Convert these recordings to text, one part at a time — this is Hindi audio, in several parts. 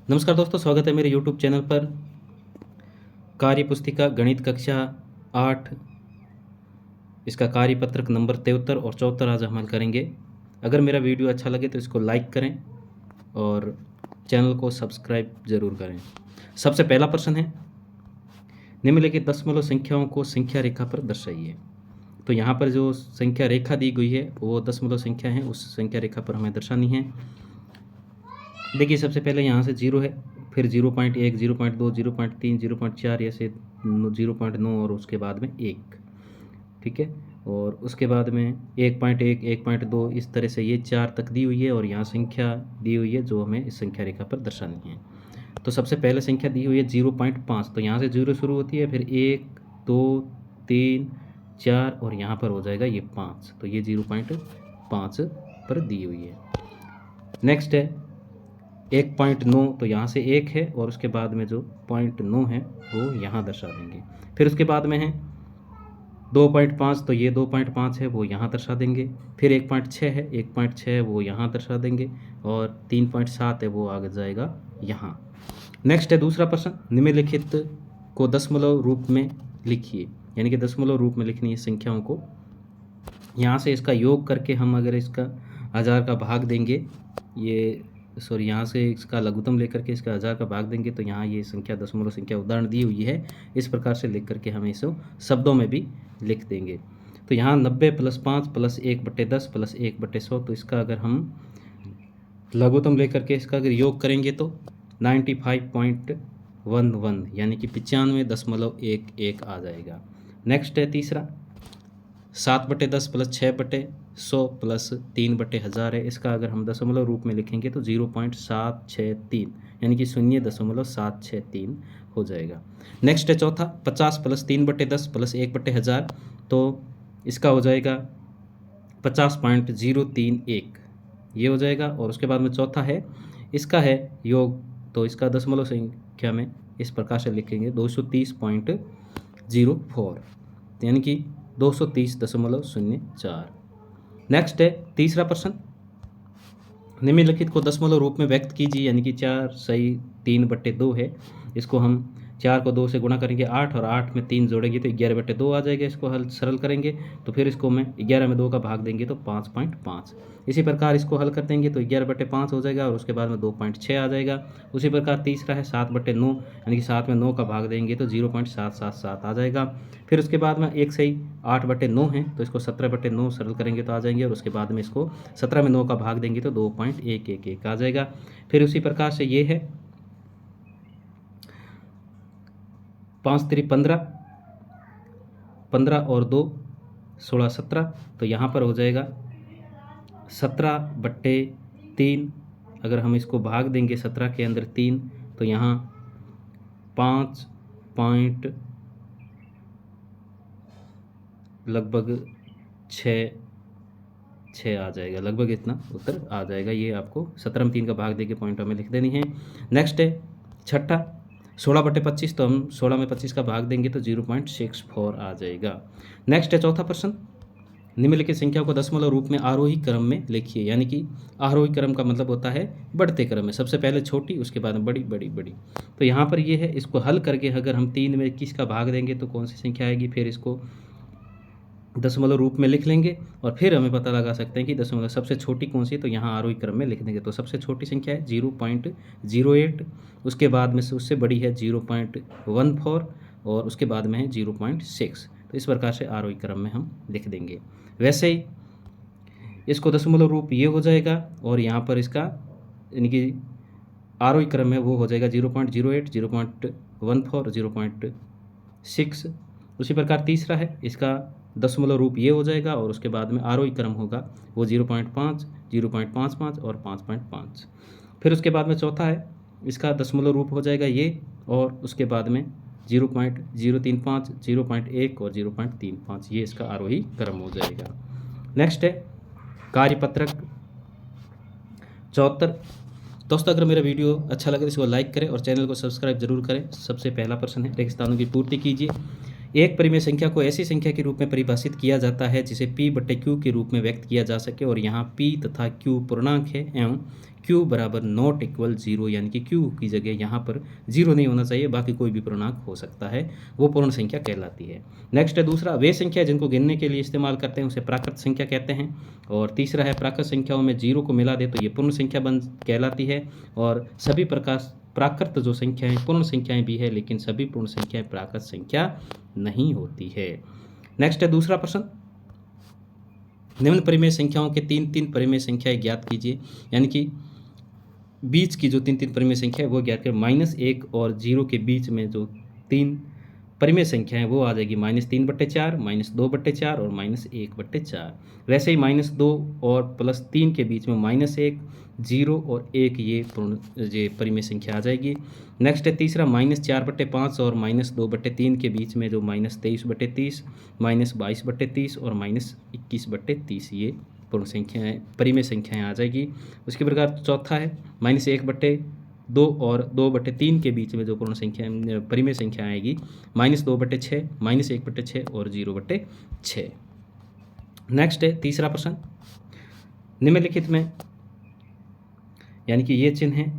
नमस्कार दोस्तों, स्वागत है मेरे YouTube चैनल पर। कार्य पुस्तिका गणित कक्षा 8 इसका कार्यपत्रक नंबर 73 और 74 आज हम हल करेंगे। अगर मेरा वीडियो अच्छा लगे तो इसको लाइक करें और चैनल को सब्सक्राइब ज़रूर करें। सबसे पहला प्रश्न है, निम्नलिखित दशमलव संख्याओं को संख्या रेखा पर दर्शाइए। तो यहाँ पर जो संख्या रेखा दी गई है वो दशमलव संख्या है, उस संख्या रेखा पर हमें दर्शानी है। देखिए, सबसे पहले यहाँ से 0 है, फिर 0.1, 0.2, 0.3, 0.4 ऐसे 0.9 और उसके बाद में 1, ठीक है। और उसके बाद में 1.1, 1.2 इस तरह से ये 4 तक दी हुई है और यहाँ संख्या दी हुई है जो हमें इस संख्या रेखा पर दर्शानी है। तो सबसे पहले संख्या दी हुई है 0.5, तो यहाँ से 0 शुरू होती है, फिर 1, 2, 3, 4 और यहाँ पर हो जाएगा ये 5, तो ये 0.5 पर दी हुई है। नेक्स्ट है 1.9, तो यहाँ से 1 है और उसके बाद में जो 0.9 है वो यहाँ दर्शा देंगे। फिर उसके बाद में है 2.5, तो ये 2.5 है वो यहाँ दर्शा देंगे। फिर 1.6 है, 1.6 है वो यहाँ दर्शा देंगे और 3.7 है वो आगे जाएगा यहाँ। नेक्स्ट है दूसरा प्रश्न, निम्नलिखित को दशमलव रूप में लिखिए, यानी कि दशमलव रूप में लिखनी है संख्याओं को। यहाँ से इसका योग करके हम अगर इसका 1000 का भाग देंगे, यहाँ से इसका लघुत्तम लेकर के इसका 1000 का भाग देंगे तो यहाँ ये संख्या दशमलव संख्या उदाहरण दी हुई है, इस प्रकार से लिख करके हम इसे शब्दों में भी लिख देंगे। तो यहाँ 90 + 5 + 1/10 + 1/100, तो इसका अगर हम लघुत्तम लेकर के इसका अगर योग करेंगे तो 95.11 यानी कि 95.11 आ जाएगा। नेक्स्ट है तीसरा 7/10 + 6/100 + 3/1000 है, इसका अगर हम दशमलव रूप में लिखेंगे तो 0.763 यानी कि 0.763 हो जाएगा। नेक्स्ट है चौथा 50 + 3/10 + 1/1000, तो इसका हो जाएगा 50.031 ये हो जाएगा। और उसके बाद में चौथा है इसका है योग, तो इसका दशमलव संख्या में इस प्रकार से लिखेंगे 230.04 यानी कि 230.04। नेक्स्ट है तीसरा प्रश्न, निम्नलिखित को दशमलव रूप में व्यक्त कीजिए, यानी कि 4 सही 3/2 है। इसको हम 4 को 2 से गुणा करेंगे 8 और 8 में 3 जोड़ेंगे तो 11/2 आ जाएगा। इसको हल सरल करेंगे तो फिर इसको मैं 11 में 2 का भाग देंगे तो 5.5। इसी प्रकार इसको हल कर देंगे तो 11/5 हो जाएगा और उसके बाद में 2.6 आ जाएगा। उसी प्रकार तीसरा है 7/9 यानी कि 7 में 9 का भाग देंगे तो 0.777 आ जाएगा। फिर उसके बाद में 1 सही 8/9 है तो इसको 17/9 सरल करेंगे तो आ जाएंगे और उसके बाद में इसको 17 में 9 का भाग देंगे तो 2.111 आ जाएगा। फिर उसी प्रकार से ये है 5 3 15, 15 और 2 16 17, तो यहाँ पर हो जाएगा 17/3। अगर हम इसको भाग देंगे 17 के अंदर 3 तो यहाँ 5 पॉइंट लगभग 6 आ जाएगा, लगभग इतना उत्तर आ जाएगा। ये आपको 17 में 3 का भाग देके पॉइंटों में लिख देनी है। नेक्स्ट है छठा 16/25, तो हम 16 में 25 का भाग देंगे तो 0.64 आ जाएगा। नेक्स्ट है चौथा प्रश्न, निम्नलिखित संख्या को दशमलव रूप में आरोही क्रम में लिखिए, यानी कि आरोही क्रम का मतलब होता है बढ़ते क्रम में, सबसे पहले छोटी उसके बाद में बड़ी बड़ी बड़ी। तो यहाँ पर ये है, इसको हल करके अगर हम 3 में 21 का भाग देंगे तो कौन सी संख्या आएगी, फिर इसको दशमलव रूप में लिख लेंगे और फिर हमें पता लगा सकते हैं कि दशमलव सबसे छोटी कौन सी है, तो यहाँ आरोही क्रम में लिख देंगे। तो सबसे छोटी संख्या है 0.08, उसके बाद में से उससे बड़ी है 0.14 और उसके बाद में है 0.6। तो इस प्रकार से आरोही क्रम में हम लिख देंगे। वैसे ही इसको दशमलव रूप ये हो जाएगा और यहाँ पर इसका यानी कि आरोही क्रम में वो हो जाएगा 0.08, 0.14, 0.6। उसी प्रकार तीसरा है, इसका दशमलव रूप ये हो जाएगा और उसके बाद में आरोही क्रम होगा वो 0.5, 0.55 और 5.5। फिर उसके बाद में चौथा है, इसका दशमलव रूप हो जाएगा ये और उसके बाद में 0.035, 0.1 और 0.35, ये इसका आरोही क्रम हो जाएगा। नेक्स्ट है कार्यपत्रक 74। दोस्तों, अगर मेरा वीडियो अच्छा लगे तो इसको लाइक करें और चैनल को सब्सक्राइब जरूर करें। सबसे पहला प्रश्न है, रेगिस्तानों की पूर्ति कीजिए। एक परिमेय संख्या को ऐसी संख्या के रूप में परिभाषित किया जाता है जिसे P/Q के रूप में व्यक्त किया जा सके और यहाँ P तथा Q पूर्णांक है एवं q बराबर नॉट इक्वल 0, यानी कि q की जगह यहाँ पर 0 नहीं होना चाहिए, बाकी कोई भी पूर्णांक हो सकता है, वो पूर्ण संख्या कहलाती है। नेक्स्ट है दूसरा, वे संख्या जिनको गिनने के लिए इस्तेमाल करते हैं उसे प्राकृत संख्या कहते हैं। और तीसरा है, प्राकृत संख्याओं में 0 को मिला दे तो ये पूर्ण संख्या बन कहलाती है। और सभी प्रकार प्राकृत जो संख्याएं पूर्ण संख्याएं भी है, लेकिन सभी पूर्ण संख्याएं प्राकृत संख्या नहीं होती है। नेक्स्ट है दूसरा प्रश्न, निम्न परिमेय संख्याओं के 3 परिमेय संख्याएं ज्ञात कीजिए, यानी कि बीच की जो 3 परिमेय संख्या है वो ज्ञात करें। -1 और 0 के बीच में जो 3 परिमेय संख्या है वो आ जाएगी -3/4, -2/4 और -1/4। वैसे ही -2 और +3 के बीच में -1, 0 और 1 ये परिमेय संख्या आ जाएगी। नेक्स्ट है तीसरा, -4/5 और -2/3 के बीच में जो -23/30, -22/30 और -21/30 ये पूर्ण संख्याएँ परिमेय संख्याएँ आ जाएगी। उसके प्रकार चौथा है, -1/2 और 2/3 के बीच में जो पूर्ण संख्या परिमेय संख्या आएगी -2/6, -1/6 और 0/6। नेक्स्ट है तीसरा प्रश्न, निम्नलिखित में यानी कि ये चिन्ह है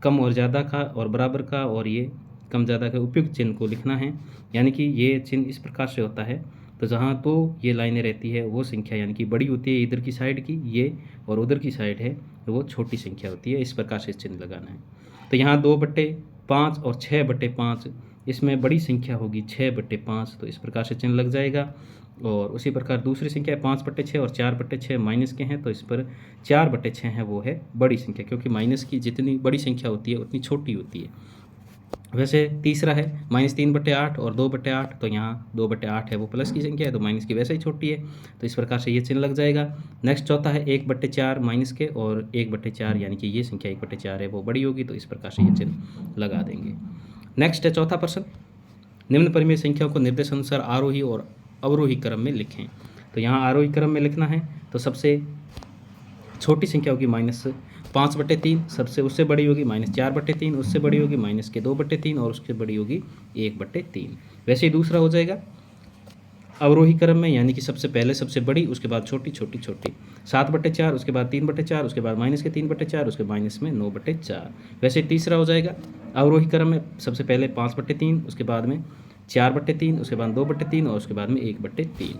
कम और ज़्यादा का और बराबर का, और ये कम ज़्यादा का उपयुक्त चिन्ह को लिखना है। यानी कि ये चिन्ह इस प्रकार से होता है, तो जहाँ तो ये लाइनें रहती है वो संख्या यानी कि बड़ी होती है इधर की साइड की ये, और उधर की साइड है वो छोटी संख्या होती है। इस प्रकार से चिन्ह लगाना है। तो यहाँ 2/5 और 6/5, इसमें बड़ी संख्या होगी 6/5, तो इस प्रकार से चिन्ह लग जाएगा। और उसी प्रकार दूसरी संख्या 5/6 और 4/6 माइनस के हैं, तो इस पर 4/6 है वो है बड़ी संख्या, क्योंकि माइनस की जितनी बड़ी संख्या होती है उतनी छोटी होती है। वैसे तीसरा है -3/8 और 2/8, तो यहाँ 2/8 है वो प्लस की संख्या है, तो माइनस की वैसे ही छोटी है, तो इस प्रकार से ये चिन्ह लग जाएगा। नेक्स्ट चौथा है 1/4 माइनस के, और 1/4 यानी कि ये संख्या 1/4 है वो बड़ी होगी, तो इस प्रकार से ये चिन्ह लगा देंगे। नेक्स्ट है चौथा प्रश्न, निम्न परिमेय संख्याओं को निर्देश अनुसार आरोही और अवरोही क्रम में लिखें। तो यहाँ आरोही क्रम में लिखना है, तो सबसे छोटी संख्या होगी -5/3, सबसे उससे बड़ी होगी -4/3, उससे बड़ी होगी -2/3 और उससे बड़ी होगी 1/3। वैसे ही दूसरा हो जाएगा अवरोही क्रम में, यानी कि सबसे पहले सबसे बड़ी, उसके बाद छोटी छोटी छोटी, 7/4, उसके बाद 3/4, उसके बाद -3/4, उसके माइनस में 9/4। वैसे तीसरा हो जाएगा अवरोही क्रम में, सबसे पहले 5/3, उसके बाद में 4/3, उसके बाद 2/3 और उसके बाद में 1/3।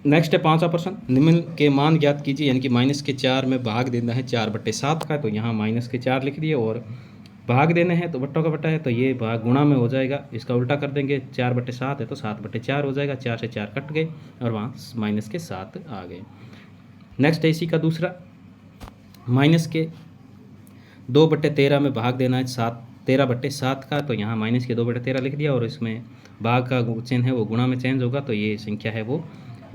नेक्स्ट है पांचवा प्रश्न, निम्न के मान ज्ञात कीजिए, यानी कि -4 में भाग देना है 4/7 का, तो यहाँ -4 लिख दिए, और भाग देना है तो बट्टों का बट्टा है तो ये भाग गुणा में हो जाएगा, इसका उल्टा कर देंगे, 4/7 है तो 7/4 हो जाएगा, 4 से 4 कट गए और वहाँ -7 आ गए। नेक्स्ट है इसी का दूसरा, -2/13 में भाग देना है 13/7 का, तो यहाँ -2/13 लिख दिया, और इसमें भाग का चिन्ह है वो गुणा में चेंज होगा, तो ये संख्या है वो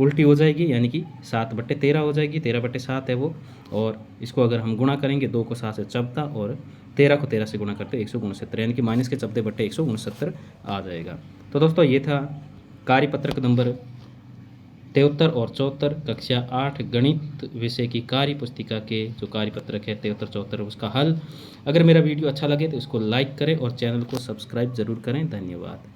उल्टी हो जाएगी, यानी कि 7/13 हो जाएगी, 13/7 है वो, और इसको अगर हम गुणा करेंगे 2 को 7 से 14 और 13 को 13 से गुणा करते 169, यानी कि -14/169 आ जाएगा। तो दोस्तों ये था कार्यपत्रक नंबर 73 और 74 कक्षा 8 गणित विषय की कार्य पुस्तिका के जो कार्यपत्रक है 73-74 उसका हल। अगर मेरा वीडियो अच्छा लगे तो इसको लाइक करें और चैनल को सब्सक्राइब ज़रूर करें। धन्यवाद।